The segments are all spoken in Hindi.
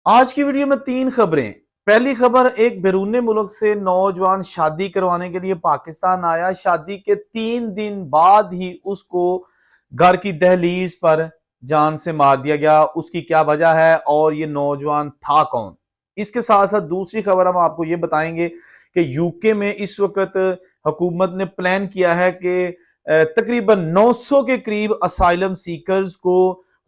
आज की वीडियो में तीन खबरें। पहली खबर, एक बैरून मुल्क से नौजवान शादी करवाने के लिए पाकिस्तान आया। शादी के 3 दिन बाद ही उसको घर की दहलीज पर जान से मार दिया गया। उसकी क्या वजह है और ये नौजवान था कौन? इसके साथ साथ दूसरी खबर हम आपको ये बताएंगे कि यूके में इस वक्त हुकूमत ने प्लान किया है कि तकरीबन 900 के करीब असाइलम सीकर्स को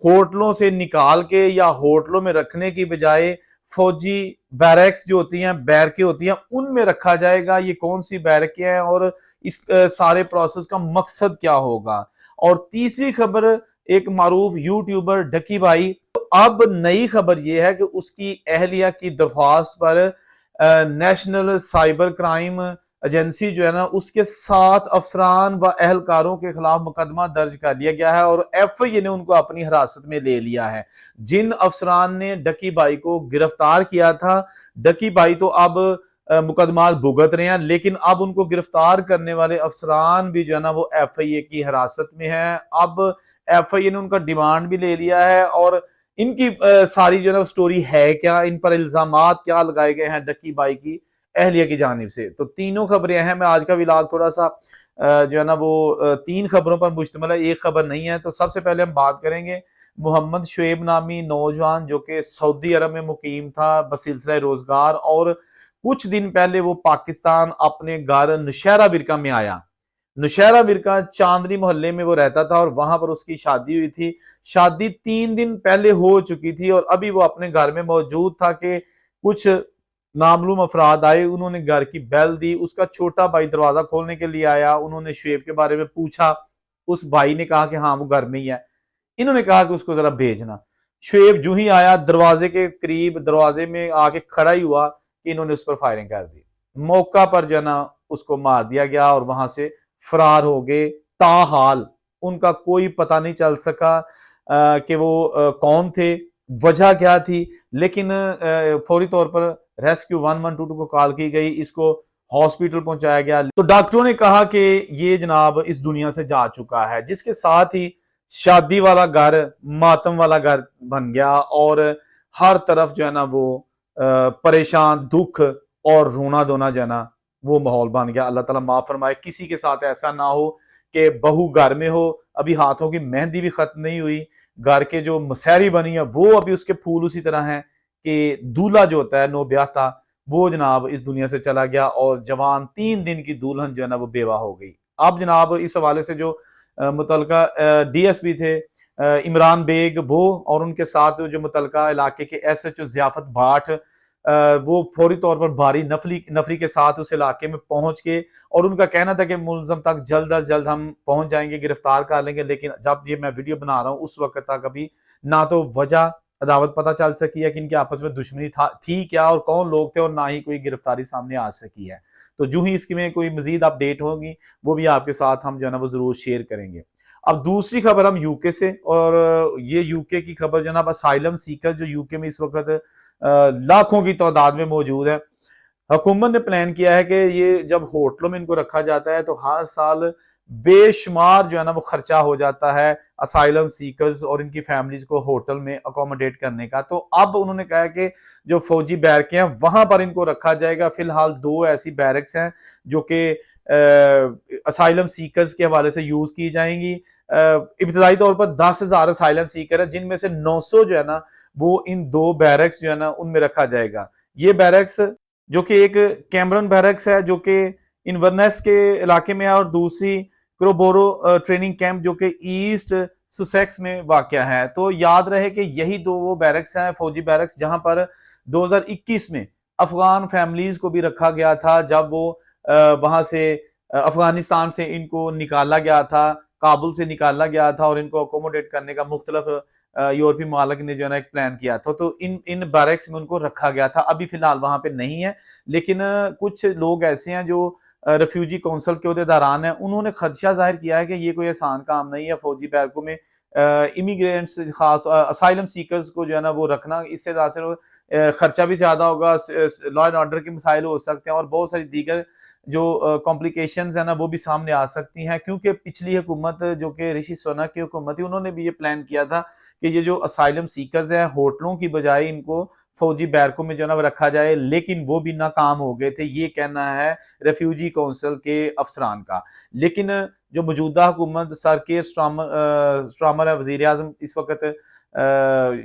होटलों से निकाल के या होटलों में रखने की बजाय फौजी बैरक्स जो होती हैं, बैरकें होती हैं, उनमें रखा जाएगा। ये कौन सी बैरकें हैं और इस सारे प्रोसेस का मकसद क्या होगा? और तीसरी खबर, एक मारूफ यूट्यूबर डकी भाई, तो अब नई खबर यह है कि उसकी अहलिया की दरख्वास्त पर नेशनल साइबर क्राइम एजेंसी जो है ना, उसके 7 अफसरान व एहलकारों के खिलाफ मुकदमा दर्ज कर लिया गया है और एफआईए ने उनको अपनी हिरासत में ले लिया है। जिन अफसरान ने डकी भाई को गिरफ्तार किया था, डकी भाई तो अब मुकदमा भुगत रहे हैं, लेकिन अब उनको गिरफ्तार करने वाले अफसरान भी जो है ना वो एफआईए की हिरासत में है। अब एफआईए ने उनका डिमांड भी ले लिया है और इनकी सारी जो है ना स्टोरी है क्या, इन पर इल्जामात क्या लगाए गए हैं डकी भाई की अहलिया की जानिब से। तो तीनों खबरें हैं। मैं आज का विलाग थोड़ा सा जो है ना वो 3 खबरों पर मुश्तमिल है, एक खबर नहीं है। तो सबसे पहले हम बात करेंगे मोहम्मद शुएब नामी नौजवान जो कि सऊदी अरब में मुकीम था बसिलसिला रोजगार, और कुछ दिन पहले वो पाकिस्तान अपने घर नौशहरा विरका में आया। नौशहरा विरका चांदनी मोहल्ले में वो रहता था और वहां पर उसकी शादी हुई थी। शादी 3 दिन पहले हो चुकी थी और अभी वो अपने घर में मौजूद था कि कुछ नामलूम अफराद आए। उन्होंने घर की बेल दी। उसका छोटा भाई दरवाजा खोलने के लिए आया। उन्होंने शुएब के बारे में पूछा। उस भाई ने कहा कि हाँ वो घर में ही है। इन्होंने कहा कि उसको जरा भेजना। शुएब जो ही आया, दरवाजे के करीब दरवाजे में आके खड़ा ही हुआ कि इन्होंने उस पर फायरिंग कर दी। मौका पर जो ना उसको मार दिया गया और वहां से फरार हो गए। ताहाल उनका कोई पता नहीं चल सका कि वो कौन थे, वजह क्या थी। लेकिन फौरी तौर पर रेस्क्यू 112 को कॉल की गई, इसको हॉस्पिटल पहुंचाया गया। तो डॉक्टरों ने कहा कि ये जनाब इस दुनिया से जा चुका है, जिसके साथ ही शादी वाला घर मातम वाला घर बन गया और हर तरफ जो है ना वो परेशान, दुख और रोना धोना जो है ना वो माहौल बन गया। अल्लाह ताला माफ फरमाए, किसी के साथ ऐसा ना हो कि बहू घर में हो, अभी हाथों की मेहंदी भी खत्म नहीं हुई, घर के जो मसहरी बनी है वो अभी उसके फूल उसी तरह हैं कि दूल्हा जो होता है नो ब्याह था वो जनाब इस दुनिया से चला गया और जवान 3 दिन की दुल्हन जो है ना वो बेवा हो गई। अब जनाब इस हवाले से जो मुतलका डीएसपी थे इमरान बेग वो और उनके साथ जो मुतलका इलाके के एसएचओ जियाफत भाट, वो फौरी तौर पर भारी नफरी के साथ उस इलाके में पहुंच के, और उनका कहना था कि मुलजम तक जल्द अज जल्द हम पहुंच जाएंगे, गिरफ्तार कर लेंगे। लेकिन जब ये मैं वीडियो बना रहा हूं उस वक्त तक अभी ना तो वजह अदावत पता चल सकी है कि इनके आपस में दुश्मनी थी क्या और कौन लोग थे, और ना ही कोई गिरफ्तारी सामने आ सकी है। तो जो ही इसकी में कोई मजीद अपडेट होगी वो भी आपके साथ हम जो है ना वो जरूर शेयर करेंगे। अब दूसरी खबर हम यूके से, और ये यूके की खबर जनाब असाइलम सीकर जो यूके में इस वक्त लाखों की तादाद में मौजूद है। हुकूमत ने प्लान किया है कि ये जब होटलों में इनको रखा जाता है तो हर साल बेशुमार जो है ना वो खर्चा हो जाता है असाइलम सीकर्स और इनकी फैमिलीज को होटल में अकोमोडेट करने का। तो अब उन्होंने कहा कि जो फौजी बैरकें हैं वहां पर इनको रखा जाएगा। फिलहाल 2 ऐसी बैरक्स हैं जो कि असाइलम सीकर्स के हवाले से यूज की जाएंगी। इब्तदाई तौर पर 10,000 असाइलम सीकर है, जिनमें से 900 जो है ना वो इन 2 बैरक्स जो है ना उनमें रखा जाएगा। ये बैरक्स जो कि एक कैमरन बैरक्स है जो कि इन्वर्नेस के इलाके में है, और दूसरी क्रोबोरो ट्रेनिंग कैंप जो कि ईस्ट सुसेक्स में वाकया है। तो याद रहे कि यही 2 वो बैरक्स हैं, फौजी बैरक्स, जहां पर 2021 में अफगान फैमिलीज को भी रखा गया था जब वो वहां से अफगानिस्तान से इनको निकाला गया था, काबुल से निकाला गया था, और इनको अकोमोडेट करने का मुख्तलिफ यूरोपीय मालिक ने जो है ना एक प्लान किया था। तो इन इन बैरक्स में उनको रखा गया था। अभी फिलहाल वहां पे नहीं है, लेकिन कुछ लोग ऐसे हैं जो रेफ्यूजी काउंसिल के अहदेदारान हैं, उन्होंने खदशा जाहिर किया है कि ये कोई आसान काम नहीं है फौजी बैरकों में इमिग्रेंट्स, खास असाइलम सीकर्स को जो है ना वो रखना। इससे खर्चा भी ज्यादा होगा, लॉ एंड ऑर्डर के मसाइल हो सकते हैं और बहुत सारी दीगर जो कॉम्प्लिकेशंस है ना वो भी सामने आ सकती हैं, क्योंकि पिछली हुकूमत जो कि ऋषि सुनक की हुकूमत थी, उन्होंने भी ये प्लान किया था कि ये जो असाइलम सीकर्स हैं होटलों की बजाय इनको फौजी बैरकों में जो ना रखा जाए, लेकिन वो भी नाकाम हो गए थे, ये कहना है रेफ्यूजी काउंसिल के अफसरान का। लेकिन जो मौजूदा हुकूमत सर केयर स्टारमर है, वजीर आजम इस वक्त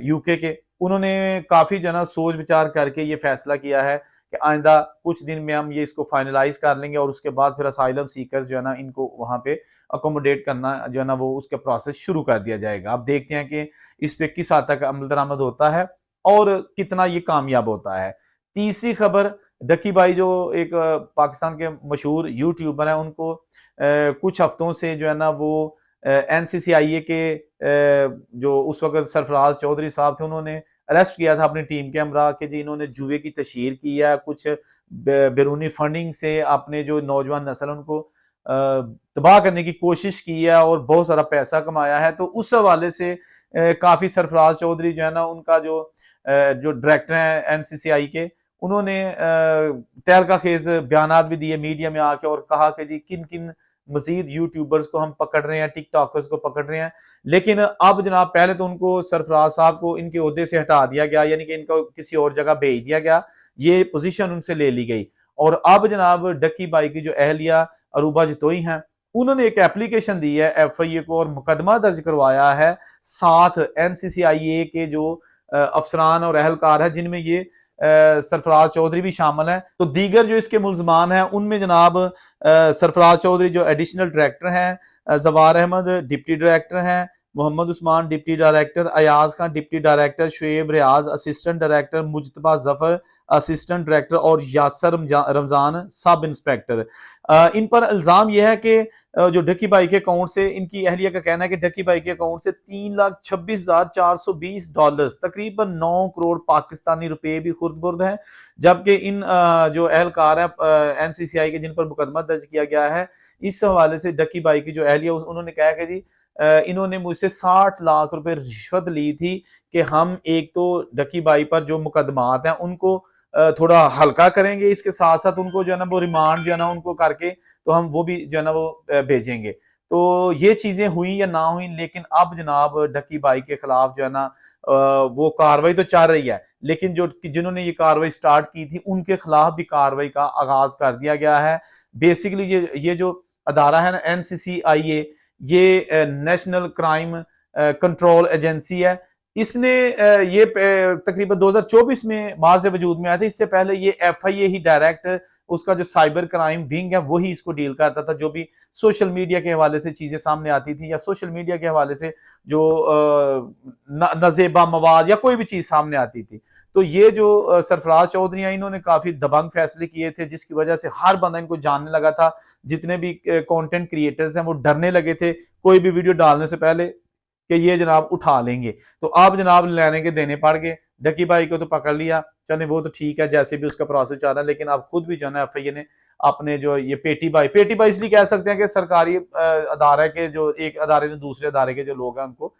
यूके के, उन्होंने काफी जो ना सोच विचार करके ये फैसला किया है कि आइंदा कुछ दिन में हम ये इसको फाइनलाइज कर लेंगे और उसके बाद फिर असाइलम सीकर्स जो है ना इनको वहां पे अकोमोडेट करना जो है ना वो उसका प्रोसेस शुरू कर दिया जाएगा। अब देखते हैं कि इस पे किस हद तक अमल दरामद होता है और कितना ये कामयाब होता है। तीसरी खबर, डक्की भाई जो एक पाकिस्तान के मशहूर यूट्यूबर हैं, उनको कुछ हफ्तों से जो है ना वो एनसीसीआईए के जो उस वक्त सरफराज चौधरी साहब थे, उन्होंने अरेस्ट किया था अपनी टीम के हमरा के जी इन्होंने जुए की तशहीर की है, कुछ बैरूनी फंडिंग से अपने जो नौजवान नस्ल उनको तबाह करने की कोशिश की है और बहुत सारा पैसा कमाया है। तो उस हवाले से काफी सरफराज चौधरी जो है ना उनका जो डायरेक्टर हैं एनसीसीआई के, उन्होंने तहलका खेज बयान भी दिए मीडिया में आके और कहा कि जी किन किन मजीद यूट्यूबर्स को हम पकड़ रहे हैं, टिकटॉकर्स को पकड़ रहे हैं। लेकिन अब जनाब पहले तो उनको सरफराज साहब को इनके ओहदे से हटा दिया गया, यानी कि इनको किसी और जगह भेज दिया गया, ये पोजीशन उनसे ले ली गई। और अब जनाब डक्की भाई की जो अहलिया अरूबा जतोई हैं, उन्होंने एक एप्लीकेशन दी है एफआईए को और मुकदमा दर्ज करवाया है 7 एनसीसीआईए के जो अफसरान और अहलकार है, जिनमें ये सरफराज चौधरी भी शामिल है। तो दीगर जो इसके मुल्जमान हैं उनमें जनाब सरफराज चौधरी जो एडिशनल डायरेक्टर हैं, जवार अहमद डिप्टी डायरेक्टर हैं, Mohammad Usman deputy director, Ayaz Khan deputy director, Shoaib Riyaz assistant director, Mujtaba Zafar assistant director और यासर रमजान सब इंस्पेक्टर। इन पर इल्जाम यह है कि जो डक्की भाई के अकाउंट से, इनकी अहलिया का कहना है कि डक्की भाई के अकाउंट से $3,26,420 तकरीबन 9 करोड़ पाकिस्तानी रुपए भी खुर्द-बुर्द हैं। जबकि इन जो अहलकार है एनसीसीआई के जिन पर मुकदमा दर्ज किया गया है, इस हवाले से डक्की भाई की जो अहलिया उन्होंने कहा कि जी इन्होंने मुझसे 60 लाख रुपए रिश्वत ली थी कि हम एक तो डक्की भाई पर जो मुकदमात हैं उनको थोड़ा हल्का करेंगे, इसके साथ साथ उनको जो है ना वो रिमांड जो है ना उनको करके तो हम वो भी जो है ना वो भेजेंगे। तो ये चीजें हुई या ना हुई, लेकिन अब जनाब डक्की भाई के खिलाफ जो है ना वो कार्रवाई तो चल रही है, लेकिन जो जिन्होंने ये कार्रवाई स्टार्ट की थी उनके खिलाफ भी कार्रवाई का आगाज कर दिया गया है। बेसिकली ये जो अदारा है ना एनसीसीआईए, ये नेशनल क्राइम कंट्रोल एजेंसी है। इसने ये तकरीबन 2024 में मार्च से वजूद में आया था। इससे पहले ये एफआईए ही डायरेक्ट उसका जो साइबर क्राइम विंग है वही इसको डील करता था, जो भी सोशल मीडिया के हवाले से चीजें सामने आती थी या सोशल मीडिया के हवाले से जो नजेबा मवाद या कोई भी चीज सामने आती थी। तो ये जो सरफराज चौधरी हैं, इन्होंने काफी दबंग फैसले किए थे, जिसकी वजह से हर बंदा इनको जानने लगा था। जितने भी कंटेंट क्रिएटर्स हैं वो डरने लगे थे कोई भी वीडियो डालने से पहले कि ये जनाब उठा लेंगे। तो अब जनाब लेने के देने पड़ गए। डक्की भाई को तो पकड़ लिया, चले वो तो ठीक है, जैसे भी उसका प्रोसेस चल रहा है, लेकिन अब खुद भी जो है एफआईए ने अपने जो ये पेटी भाई इसलिए कह सकते हैं कि सरकारी अदारे के जो एक अदारे ने दूसरे अदारे के जो लोग हैं उनको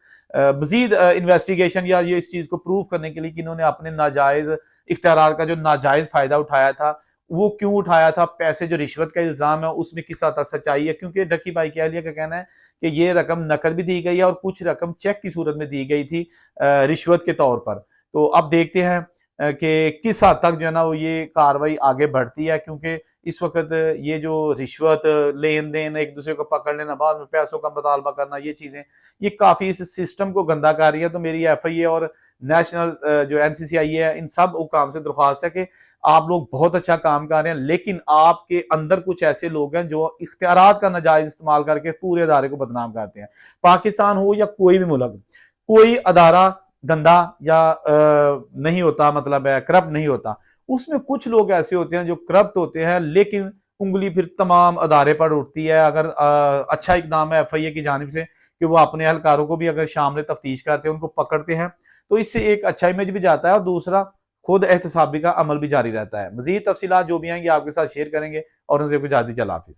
मजीद इन्वेस्टिगेशन या ये इस चीज को प्रूव करने के लिए कि इन्होंने अपने नाजायज इख्तियार का जो नाजायज फायदा उठाया था, वो क्यों उठाया था, पैसे जो रिश्वत का इल्जाम है उसमें किस हद तक सच्चाई है। क्योंकि डक्की भाई के अहलिया का कहना है कि ये रकम नकद भी दी गई है और कुछ रकम चेक की सूरत में दी गई थी रिश्वत के तौर पर। तो अब देखते हैं कि किस हद तक जो है ना वो ये कार्रवाई आगे बढ़ती है, क्योंकि इस वक्त ये जो रिश्वत लेन देन, एक दूसरे को पकड़ लेना, बाद में पैसों का मुतालबा करना, ये चीजें ये काफी इस सिस्टम को गंदा कर रही है। तो मेरी एफआईए और नेशनल जो एनसीसीआई है, इन सब हुकाम से दरख्वास्त है कि आप लोग बहुत अच्छा काम कर रहे हैं, लेकिन आपके अंदर कुछ ऐसे लोग हैं जो इख्तियारात का नाजायज इस्तेमाल करके पूरे अदारे को बदनाम करते हैं। पाकिस्तान हो या कोई भी मुल्क, कोई अदारा गंदा या नहीं होता, मतलब है करप्ट नहीं होता। उसमें कुछ लोग ऐसे होते हैं जो करप्ट होते हैं, लेकिन उंगली फिर तमाम अदारे पर उठती है। अगर अच्छा इकदाम है एफआईए की जानिब से कि वो अपने एहलकारों को भी अगर शामिल तफ्तीश करते हैं, उनको पकड़ते हैं, तो इससे एक अच्छा इमेज भी जाता है और दूसरा खुद एहतसाबी का अमल भी जारी रहता है। मजीद तफसीलात जो भी आएंगी आपके साथ शेयर करेंगे और उनसे इजाज़त, हाफिज़।